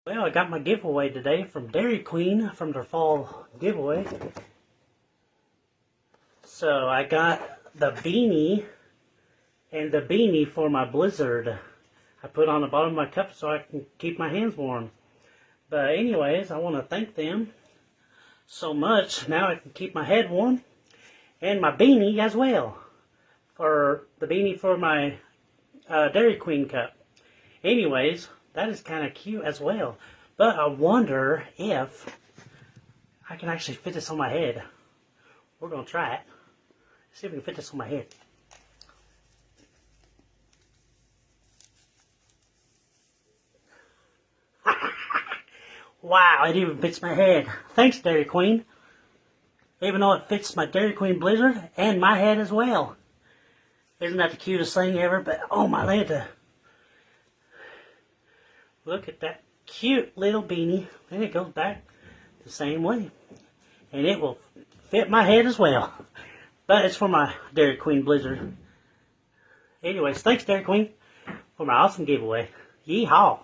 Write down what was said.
Well, I got my giveaway today from Dairy Queen from their fall giveaway. So I got the beanie and the beanie for my Blizzard. I put on the bottom of my cup so I can keep my hands warm. But anyways, I want to thank them so much. Now I can keep my head warm and my beanie as well. For the beanie for my Dairy Queen cup. Anyways, that is kind of cute as well. But I wonder if I can actually fit this on my head. We're going to try it. See if we can fit this on my head. Wow, it even fits my head. Thanks, Dairy Queen. Even though it fits my Dairy Queen Blizzard and my head as well. Isn't that the cutest thing ever? But oh my Lanta. Look at that cute little beanie. And it goes back the same way. And it will fit my head as well. But it's for my Dairy Queen Blizzard. Anyways, thanks Dairy Queen for my awesome giveaway. Yeehaw.